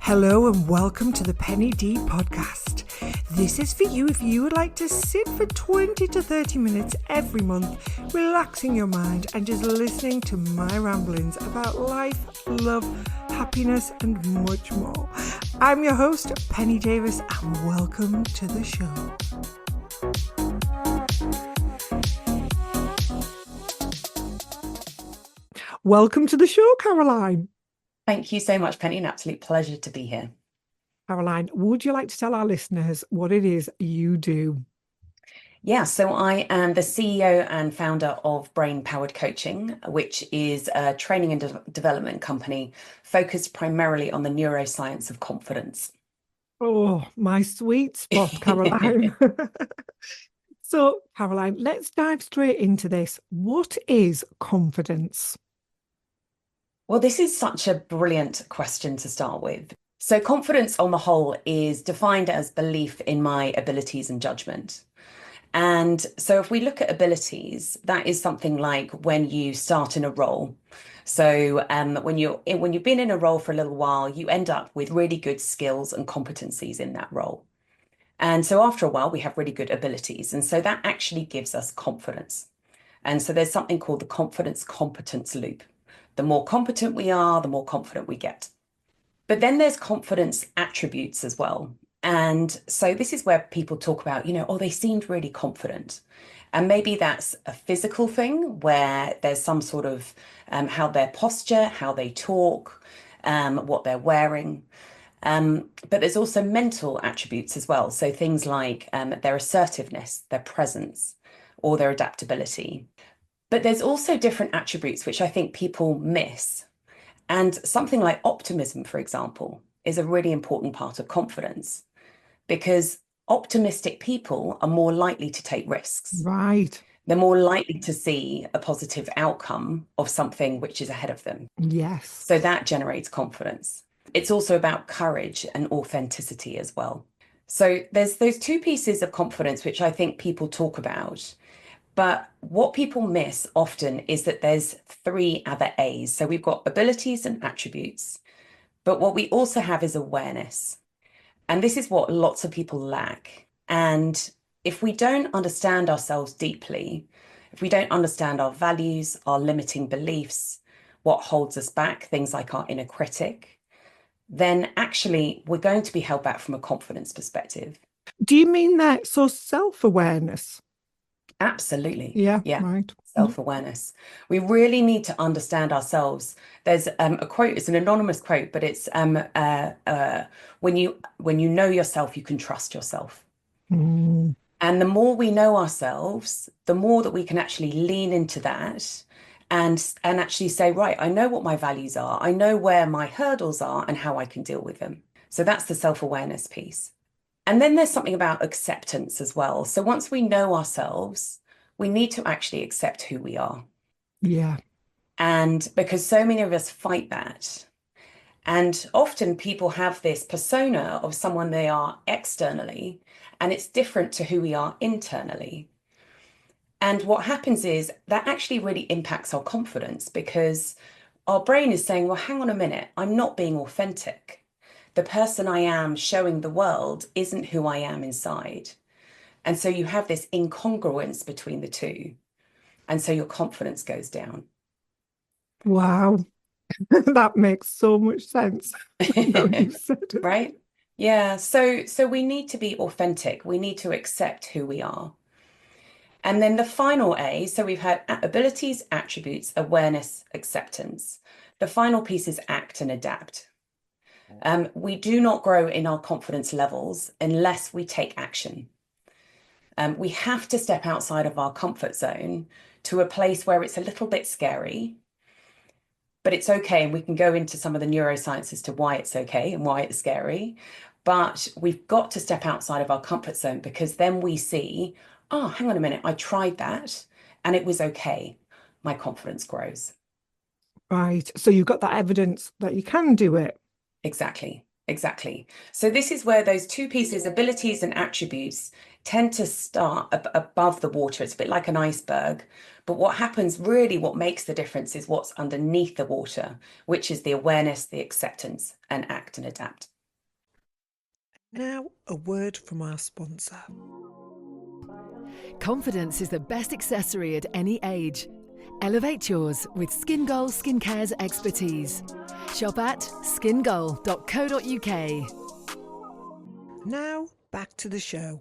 Hello and welcome to the Penny Dee Podcast. This is for you if you would like to sit for 20 to 30 minutes every month, relaxing your mind and just listening to my ramblings about life, love, happiness and much more. I'm your host, Penny Davis, and welcome to the show. Welcome to the show, Caroline. Thank you so much, Penny. An absolute pleasure to be here. Caroline, would you like to tell our listeners what it is you do? Yeah, so I am the CEO and founder of Brain Powered Coaching, which is a training and development company focused primarily on the neuroscience of confidence. Oh, my sweet spot, Caroline. So, Caroline, let's dive straight into this. What is confidence? Well, this is such a brilliant question to start with. So confidence on the whole is defined as belief in my abilities and judgment. And so if we look at abilities, that is something like when you start in a role. So when you've been in a role for a little while, you end up with really good skills and competencies in that role. And so after a while, we have really good abilities. And so that actually gives us confidence. And so there's something called the confidence-competence loop. The more competent we are, the more confident we get. But then there's confidence attributes as well. And so this is where people talk about, they seemed really confident. And maybe that's a physical thing where there's some sort of how their posture, how they talk, what they're wearing. But there's also mental attributes as well. So things like their assertiveness, their presence, or their adaptability. But there's also different attributes which I think people miss. And something like optimism, for example, is a really important part of confidence because optimistic people are more likely to take risks. Right. They're more likely to see a positive outcome of something which is ahead of them. Yes. So that generates confidence. It's also about courage and authenticity as well. So there's those two pieces of confidence which I think people talk about. But what people miss often is that there's three other A's. So we've got abilities and attributes, but what we also have is awareness. And this is what lots of people lack. And if we don't understand ourselves deeply, if we don't understand our values, our limiting beliefs, what holds us back, things like our inner critic, then actually we're going to be held back from a confidence perspective. Do you mean that? So self-awareness? Absolutely. Yeah, Yeah. right. Self-awareness. We really need to understand ourselves. There's a quote, it's an anonymous quote, but it's when you know yourself, you can trust yourself. Mm. And the more we know ourselves, the more that we can actually lean into that and actually say, right, I know what my values are. I know where my hurdles are and how I can deal with them. So that's the self-awareness piece. And then there's something about acceptance as well. So once we know ourselves, we need to actually accept who we are. Yeah. And because so many of us fight that. And often people have this persona of someone they are externally, and it's different to who we are internally. And what happens is that actually really impacts our confidence because our brain is saying, well, hang on a minute, I'm not being authentic. The person I am showing the world isn't who I am inside. And so you have this incongruence between the two. And so your confidence goes down. Wow. That makes so much sense. Now you've said it. Right? Yeah. So we need to be authentic. We need to accept who we are. And then the final A, so we've had abilities, attributes, awareness, acceptance. The final piece is act and adapt. We do not grow in our confidence levels unless we take action. We have to step outside of our comfort zone to a place where it's a little bit scary, but it's okay. And we can go into some of the neuroscience as to why it's okay and why it's scary. But we've got to step outside of our comfort zone because then we see, oh, hang on a minute, I tried that and it was okay. My confidence grows. Right. So you've got that evidence that you can do it. Exactly. Exactly. So this is where those two pieces, abilities and attributes, tend to start above the water. It's a bit like an iceberg. But what happens really, what makes the difference is what's underneath the water, which is the awareness, the acceptance, and act and adapt. Now, a word from our sponsor. Confidence is the best accessory at any age. Elevate yours with Skin Goal Skincare's expertise. Shop at skingoal.co.uk. Now, back to the show.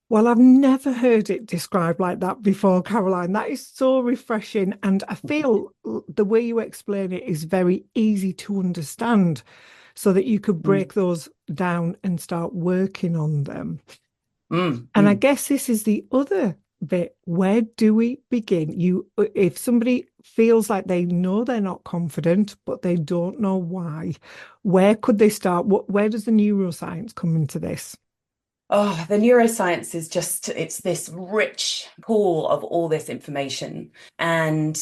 Well, I've never heard it described like that before, Caroline. That is so refreshing. And I feel the way you explain it is very easy to understand so that you could break those down and start working on them. And I guess this is the other bit. Where do we begin? If somebody feels like they know they're not confident, but they don't know why, where could they start? Where does the neuroscience come into this? Oh, the neuroscience is it's this rich pool of all this information. And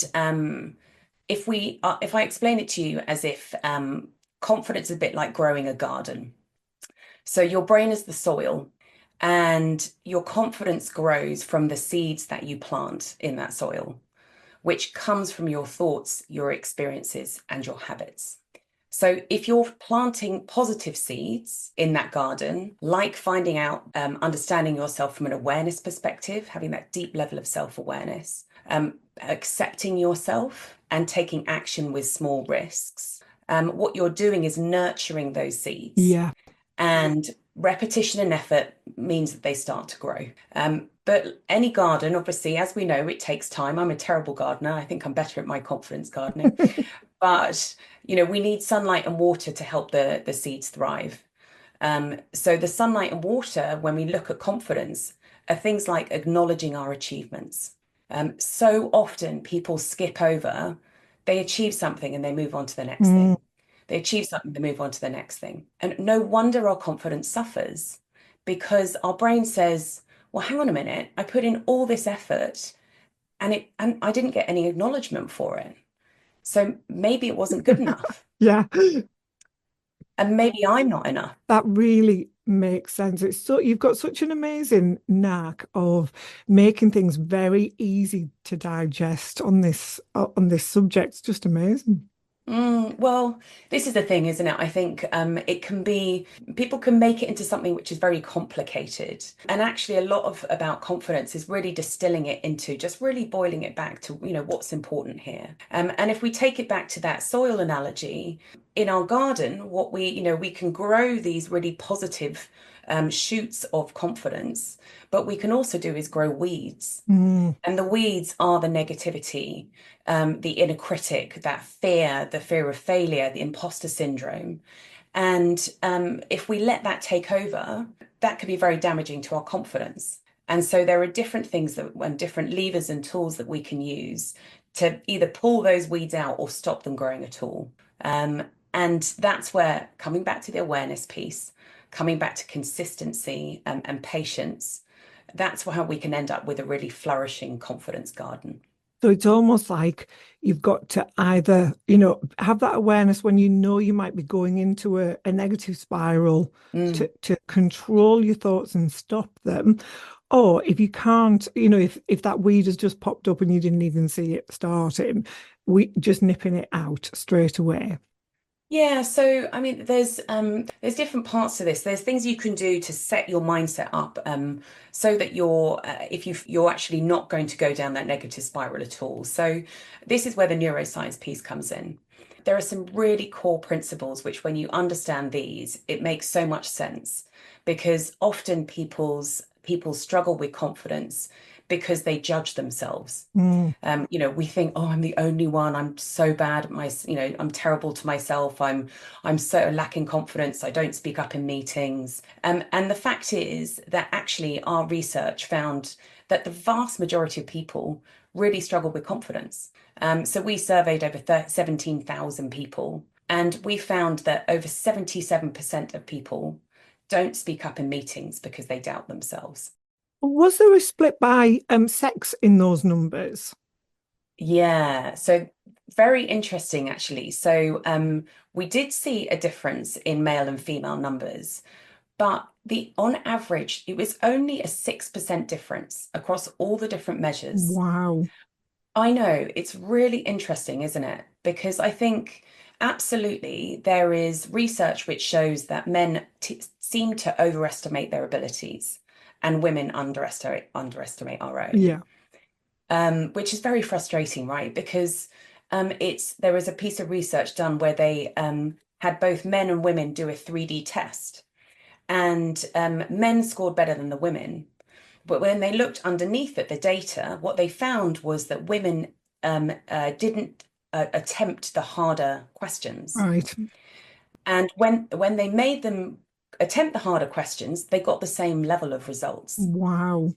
if I explain it to you as if confidence is a bit like growing a garden. So your brain is the soil, and your confidence grows from the seeds that you plant in that soil, which comes from your thoughts, your experiences, and your habits. So if you're planting positive seeds in that garden, like finding out, understanding yourself from an awareness perspective, having that deep level of self-awareness, accepting yourself and taking action with small risks, what you're doing is nurturing those seeds. Yeah. And repetition and effort means that they start to grow. But any garden, obviously, as we know, it takes time. I'm a terrible gardener. I think I'm better at my confidence gardening. But, we need sunlight and water to help the seeds thrive. So the sunlight and water, when we look at confidence, are things like acknowledging our achievements. So often people skip over, they achieve something and they move on to the next thing. They achieve something, they move on to the next thing. And no wonder our confidence suffers, because our brain says, well, hang on a minute, I put in all this effort and I didn't get any acknowledgement for it. So maybe it wasn't good enough. Yeah. And maybe I'm not enough. That really makes sense. You've got such an amazing knack of making things very easy to digest on this subject. It's just amazing. Well, this is the thing, isn't it? I think people can make it into something which is very complicated. And actually, a lot about confidence is really distilling it into just really boiling it back to, what's important here. And if we take it back to that soil analogy, in our garden, what we can grow these really positive shoots of confidence, but we can also do is grow weeds. And the weeds are the negativity, the inner critic, that fear, the fear of failure, the imposter syndrome. And if we let that take over, that could be very damaging to our confidence. And so there are different things and different levers and tools that we can use to either pull those weeds out or stop them growing at all. And that's where, coming back to the awareness piece, coming back to consistency and patience, that's how we can end up with a really flourishing confidence garden. So it's almost like you've got to either, have that awareness when you might be going into a negative spiral to control your thoughts and stop them. Or if you can't, if that weed has just popped up and you didn't even see it starting, we just nipping it out straight away. Yeah, so I mean, there's different parts to this. There's things you can do to set your mindset up, so that you're actually not going to go down that negative spiral at all. So this is where the neuroscience piece comes in. There are some really core principles which, when you understand these, it makes so much sense, because often people struggle with confidence because they judge themselves. We think, oh, I'm the only one. I'm so bad at I'm terrible to myself. I'm so lacking confidence. I don't speak up in meetings. And the fact is that actually our research found that the vast majority of people really struggle with confidence. So we surveyed over 17,000 people, and we found that over 77% of people don't speak up in meetings because they doubt themselves. Was there a split by sex in those numbers? Yeah, so very interesting, actually. So we did see a difference in male and female numbers, but on average, it was only a 6% difference across all the different measures. Wow. I know, it's really interesting, isn't it? Because I think Absolutely. There is research which shows that men seem to overestimate their abilities and women underestimate our own, Yeah. which is very frustrating, right? Because there was a piece of research done where they had both men and women do a 3D test, and men scored better than the women. But when they looked underneath at the data, what they found was that women didn't attempt the harder questions. Right. And when they made them attempt the harder questions, they got the same level of results. Wow.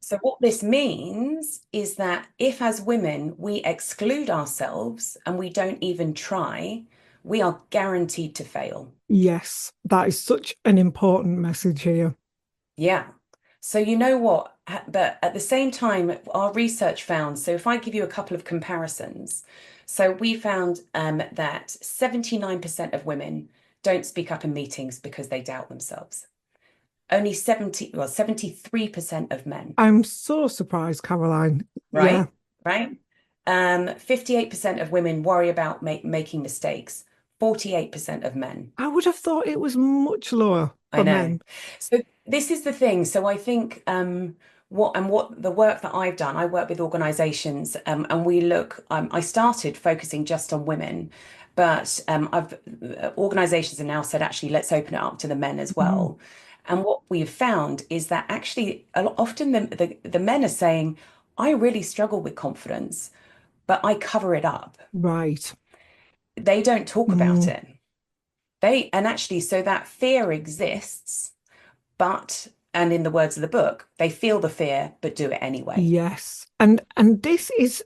So what this means is that if as women we exclude ourselves and we don't even try, we are guaranteed to fail. Yes, that is such an important message here. Yeah. So you know what? But at the same time, our research found, so if I give you a couple of comparisons, so we found that 79% of women don't speak up in meetings because they doubt themselves. Only 73% of men, I'm so surprised, Caroline. Yeah, right? Right? 58% of women worry about making mistakes. 48% of men. I would have thought it was much lower I for know. men. So this is the thing. So I think what the work that I've done, I work with organizations and we look, I started focusing just on women, but I've organizations have now said, actually, let's open it up to the men as Mm, well. And what we've found is that actually often the men are saying, I really struggle with confidence, but I cover it up. right. They don't talk about Mm, it. And actually, so that fear exists, and in the words of the book, they feel the fear, but do it anyway. yes. And this is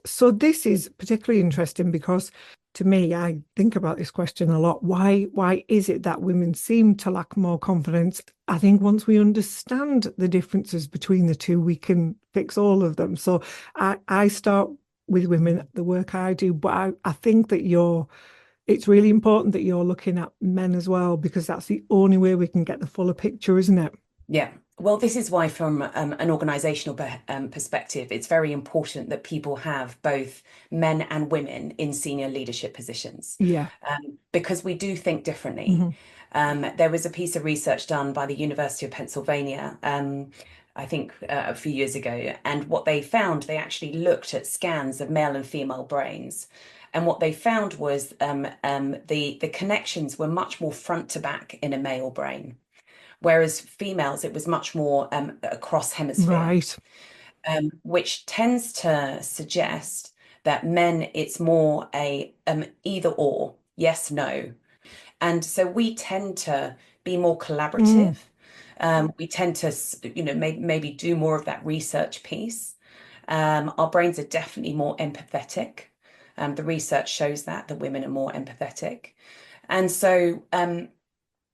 particularly interesting because to me, I think about this question a lot. Why is it that women seem to lack more confidence? I think once we understand the differences between the two, we can fix all of them. So I start with women, the work I do, but I think that it's really important that you're looking at men as well, because that's the only way we can get the fuller picture, isn't it? Yeah. Well, this is why, from an organizational perspective, it's very important that people have both men and women in senior leadership positions, Yeah. because we do think differently. Hmm. There was a piece of research done by the University of Pennsylvania, I think a few years ago, and what they found, they actually looked at scans of male and female brains. And what they found was the connections were much more front to back in a male brain, whereas females, it was much more across hemisphere, Right. which tends to suggest that men, it's more a either or, yes, no. And so we tend to be more Mm, collaborative. We tend to, maybe do more of that research piece. Our brains are definitely more empathetic. The research shows that women are more empathetic. And so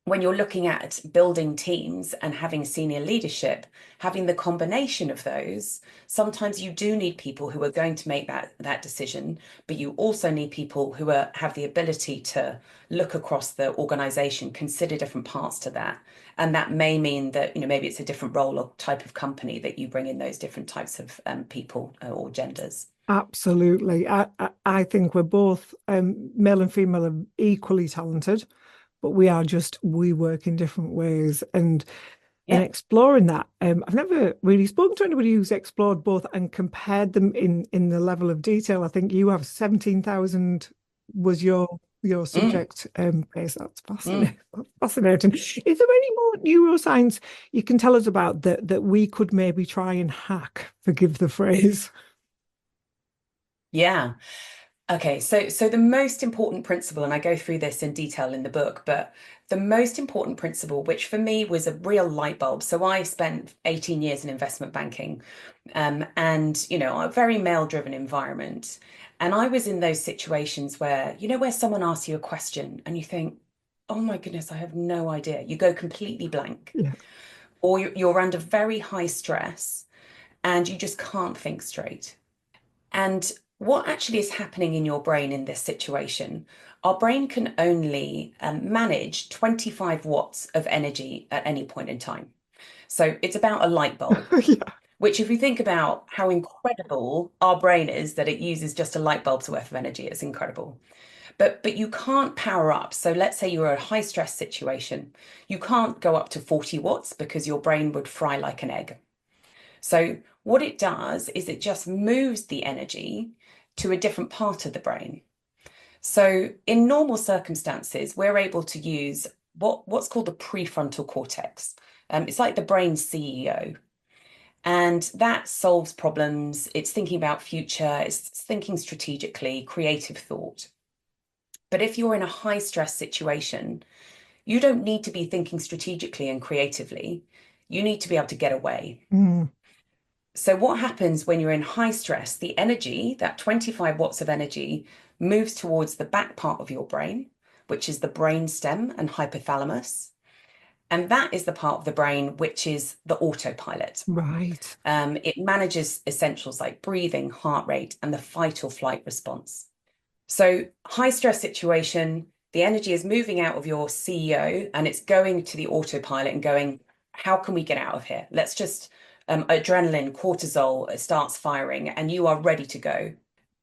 when you're looking at building teams and having senior leadership, having the combination of those, sometimes you do need people who are going to make that decision, but you also need people who have the ability to look across the organization, consider different parts to that. And that may mean that, maybe it's a different role or type of company that you bring in those different types of people or genders. absolutely. I think we're both male and female are equally talented, but we work in different ways. And Yeah. exploring that, I've never really spoken to anybody who's explored both and compared them in the level of detail. I think you have 17,000 was your Mm, subject base. That's mm. fascinating. Fascinating. Is there any more neuroscience you can tell us about that we could maybe try and hack? Forgive the phrase. Yeah. Okay, so the most important principle, and I go through this in detail in the book, but the most important principle, which for me was a real light bulb. So I spent 18 years in investment banking, and a very male-driven environment. And I was in those situations where someone asks you a question and you think, oh my goodness, I have no idea. You go completely blank, Yeah. or you're under very high stress and you just can't think straight. And what actually is happening in your brain in this situation? Our brain can only manage 25 watts of energy at any point in time. So it's about a light bulb. Yeah. which if you think about how incredible our brain is, that it uses just a light bulb's worth of energy, it's incredible. But you can't power up. So let's say you're in a high stress situation. You can't go up to 40 watts because your brain would fry like an egg. So what it does is it just moves the energy to a different part of the brain. So in normal circumstances, we're able to use what's called the prefrontal cortex. It's like the brain's CEO. And that solves problems. It's thinking about future, it's thinking strategically, creative thought. But if you're in a high stress situation, you don't need to be thinking strategically and creatively. You need to be able to get away. So what happens when you're in high stress? The energy, that 25 watts of energy, moves towards the back part of your brain, which is the brain stem and hypothalamus. And that is the part of the brain which is the autopilot. Right. It manages essentials like breathing, heart rate, and the fight or flight response. So high stress situation, the energy is moving out of your CEO and it's going to the autopilot and going, how can we get out of here? Let's just, adrenaline, cortisol starts firing and you are ready to go.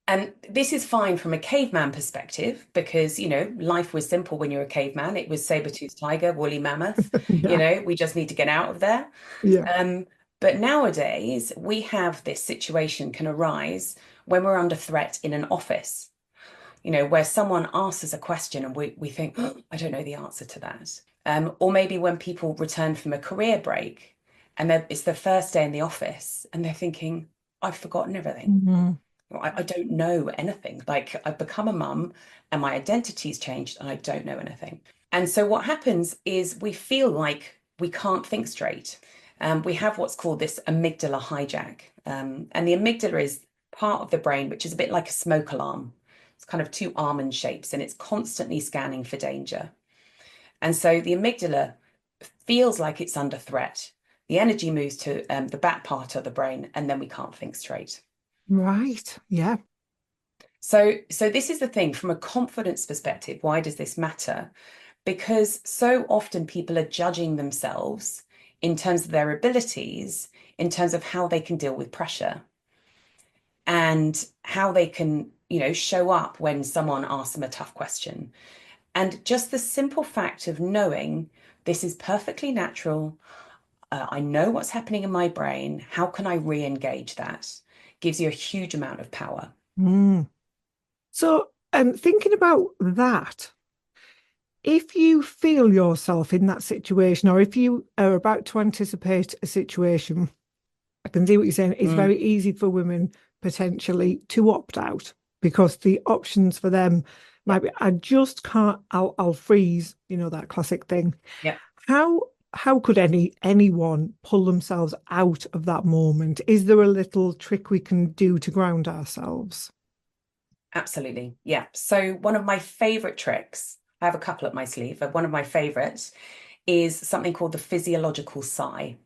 And this is fine from a caveman perspective because, life was simple when you were a caveman. It was saber-toothed tiger, woolly mammoth. Yeah. We just need to get out of there. Yeah. But nowadays, we have this situation can arise when we're under threat in an office, where someone asks us a question and we think, oh, I don't know the answer to that. Or maybe when people return from a career break and it's their first day in the office and they're thinking, I've forgotten everything. I don't know anything. Like I've become a mum and my identity's changed and I don't know anything. And so what happens is we feel like we can't think straight. We have what's called this amygdala hijack. And the amygdala is part of the brain, which is a bit like a smoke alarm. It's kind of two almond shapes and it's constantly scanning for danger. And so the amygdala feels like it's under threat. The energy moves to the back part of the brain and then we can't think straight. Right. Yeah. So this is the thing from a confidence perspective. Why does this matter? Because so often people are judging themselves in terms of their abilities, in terms of how they can deal with pressure and how they can, show up when someone asks them a tough question. And just the simple fact of knowing this is perfectly natural. I know what's happening in my brain. How can I re-engage that? Gives you a huge amount of power. So, thinking about that, if you feel yourself in that situation, or if you are about to anticipate a situation, I can see what you're saying. It's very easy for women potentially to opt out because the options for them might be, I just can't, I'll freeze, that classic thing. Yeah. How could anyone pull themselves out of that moment? Is there a little trick we can do to ground ourselves? Absolutely. Yeah. So one of my favorite tricks, I have a couple up my sleeve, but one of my favorites is something called the physiological sigh.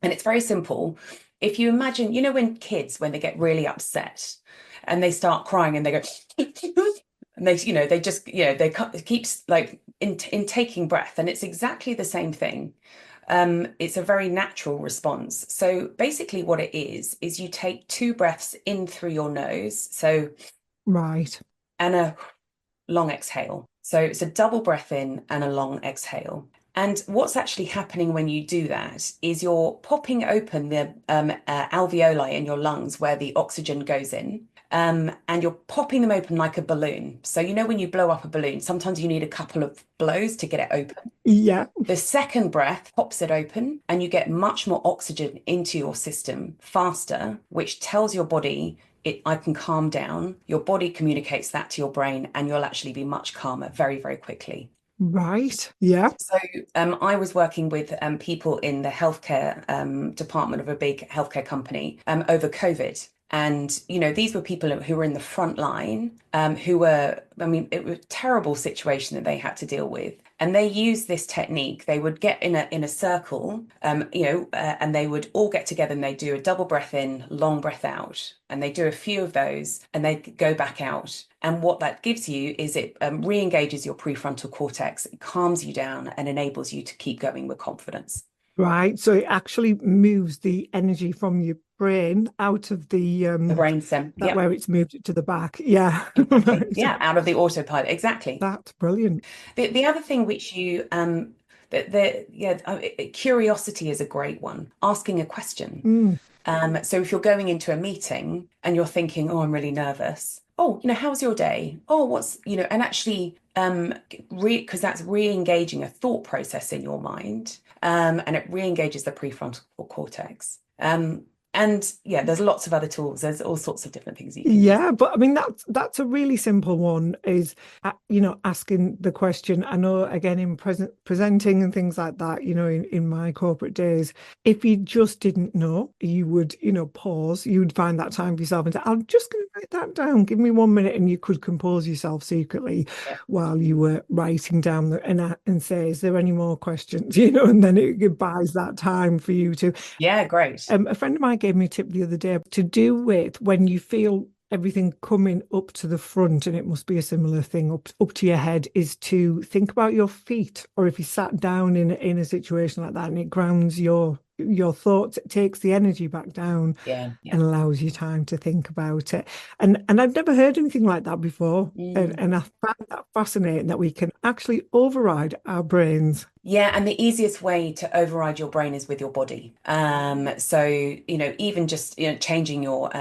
And it's very simple. If you imagine, when kids, when they get really upset and they start crying and they go, and they just, they keep like in taking breath. And it's exactly the same thing. It's a very natural response. So basically what it is you take 2 breaths in through your nose. So right. And a long exhale. So it's a double breath in and a long exhale. And what's actually happening when you do that is you're popping open the alveoli in your lungs where the oxygen goes in. And you're popping them open like a balloon. So when you blow up a balloon, sometimes you need a couple of blows to get it open. Yeah. The second breath pops it open and you get much more oxygen into your system faster, which tells your body I can calm down. Your body communicates that to your brain and you'll actually be much calmer very, very quickly. Right. Yeah. So I was working with people in the healthcare department of a big healthcare company over COVID. And, these were people who were in the front line, it was a terrible situation that they had to deal with. And they used this technique. They would get in a circle, and they would all get together and they do a double breath in, long breath out. And they do a few of those and they go back out. And what that gives you is it re-engages your prefrontal cortex, it calms you down and enables you to keep going with confidence. Right. So it actually moves the energy from your brain out of the brainstem. that Yeah, where it's moved it to the back. Yeah. exactly. Right. Yeah, out of the autopilot. Exactly. That's brilliant. The other thing which you curiosity is a great one. Asking a question. Mm. So if you're going into a meeting and you're thinking, oh, I'm really nervous. Oh, how's your day? Oh, and actually, because that's re-engaging a thought process in your mind, and it re-engages the prefrontal cortex. And yeah, there's lots of other tools. There's all sorts of different things you can use. Yeah, but I mean that's a really simple one is asking the question. I know again in presenting and things like that, in my corporate days, if you just didn't know, you would, pause, you'd find that time for yourself and say, I'm just going to write that down. Give me 1 minute, and you could compose yourself secretly Yeah. while you were writing down and say, is there any more questions? And then it buys that time for you to. Yeah, great. A friend of mine gave me a tip the other day to do with when you feel everything coming up to the front, and it must be a similar thing up to your head, is to think about your feet, or if you sat down in a situation like that, and it grounds your thoughts, it takes the energy back down Yeah, and yeah. allows you time to think about it. And I've never heard anything like that before. And I find that fascinating that we can actually override our brains. Yeah, and the easiest way to override your brain is with your body. So, even just, changing your,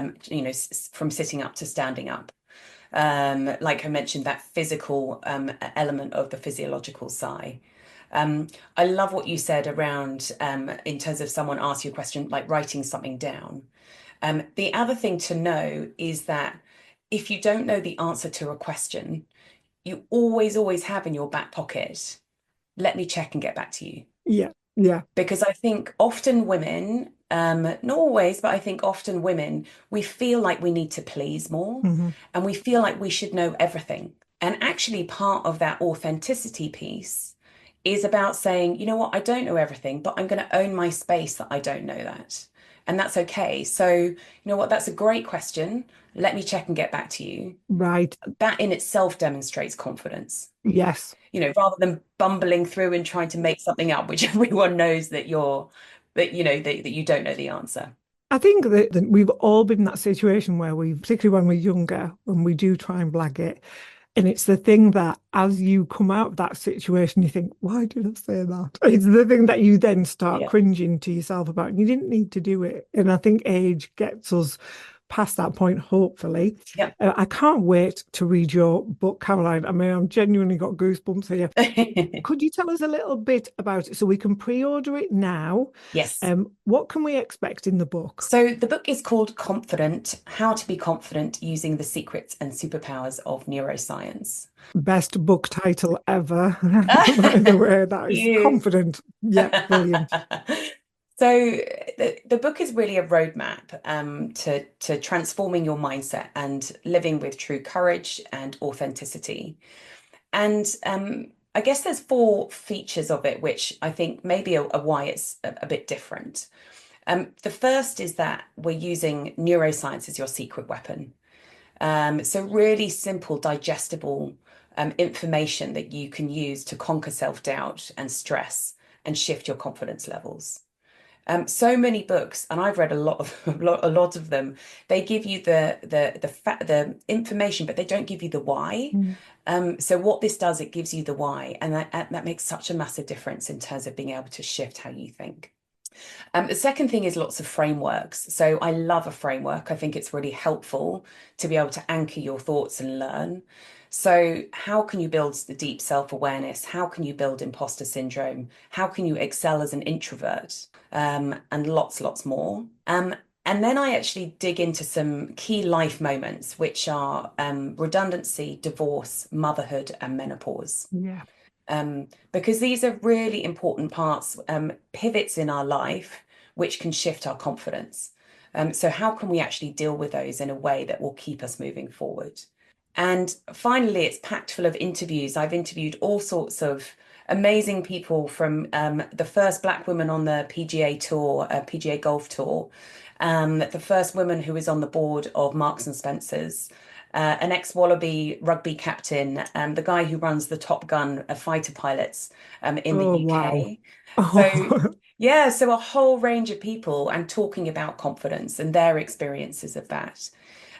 from sitting up to standing up. Like I mentioned, that physical element of the physiological side. I love what you said around, in terms of someone asks you a question, like writing something down. The other thing to know is that if you don't know the answer to a question, you always have in your back pocket, let me check and get back to you. Yeah, yeah. Because I think often women, not always, but I think often women, we feel like we need to please more, Mm-hmm. and we feel like we should know everything. And actually, part of that authenticity piece is about saying, you know what, I don't know everything, but I'm going to own my space that I don't know that. And that's okay. So, you know what, that's a great question. Let me check and get back to you. Right. That in itself demonstrates confidence. Yes. Rather than bumbling through and trying to make something up, which everyone knows that that you don't know the answer. I think that we've all been in that situation where particularly when we're younger, when we do try and blag it. And it's the thing that as you come out of that situation, you think, why did I say that? It's the thing that you then start Yeah. cringing to yourself about. And you didn't need to do it. And I think age gets us past that point, hopefully. Yeah. I can't wait to read your book, Caroline. I mean, I've genuinely got goosebumps here. Could you tell us a little bit about it so we can pre-order it now? Yes. What can we expect in the book? So the book is called Confident: How to Be Confident Using the Secrets and Superpowers of Neuroscience. Best book title ever. By the way, that is confident. Yeah, brilliant. So the book is really a roadmap to transforming your mindset and living with true courage and authenticity. And I guess there's 4 features of it, which I think maybe are why it's a bit different. The first is that we're using neuroscience as your secret weapon. So really simple, digestible information that you can use to conquer self-doubt and stress and shift your confidence levels. So many books, and I've read a lot of them. They give you the information, but they don't give you the why. So what this does, it gives you the why, and that makes such a massive difference in terms of being able to shift how you think. The second thing is lots of frameworks. So I love a framework. I think it's really helpful to be able to anchor your thoughts and learn. So how can you build the deep self-awareness? How can you build imposter syndrome? How can you excel as an introvert? And lots more. And then I actually dig into some key life moments, which are redundancy, divorce, motherhood, and menopause. Yeah. Because these are really important parts, pivots in our life, which can shift our confidence. So how can we actually deal with those in a way that will keep us moving forward? And finally, it's packed full of interviews. I've interviewed all sorts of amazing people, from the first Black woman on the PGA Tour, PGA Golf Tour, the first woman who was on the board of Marks and Spencer's, an ex-Wallaby rugby captain, the guy who runs the Top Gun fighter pilots in the UK. Wow. So Yeah, so a whole range of people and talking about confidence and their experiences of that,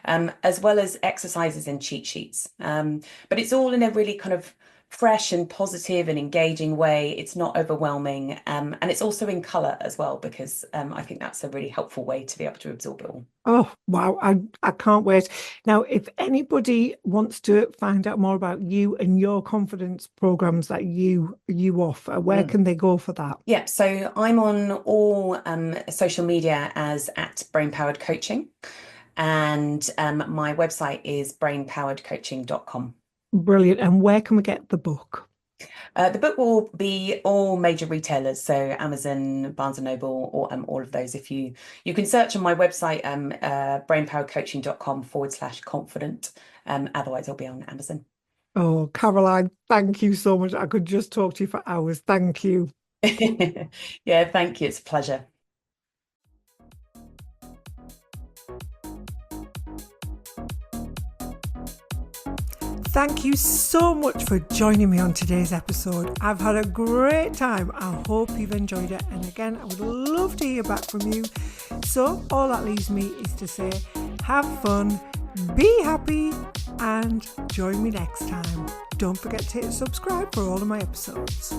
as well as exercises and cheat sheets. But it's all in a really kind of fresh and positive and engaging way. It's not overwhelming. And it's also in colour as well, because I think that's a really helpful way to be able to absorb it all. Oh, wow. I can't wait. Now, if anybody wants to find out more about you and your confidence programs that you offer, where can they go for that? Yeah, so I'm on all social media as at Brain Powered Coaching. And my website is brainpoweredcoaching.com. Brilliant. And where can we get the book? The book will be all major retailers, so Amazon, Barnes & Noble, or all of those. If you can search on my website, brainpoweredcoaching.com/confident. Otherwise, it'll be on Amazon. Oh, Caroline, thank you so much. I could just talk to you for hours. Thank you. Yeah, thank you. It's a pleasure. Thank you so much for joining me on today's episode. I've had a great time. I hope you've enjoyed it. And again, I would love to hear back from you. So all that leaves me is to say, have fun, be happy, and join me next time. Don't forget to hit subscribe for all of my episodes.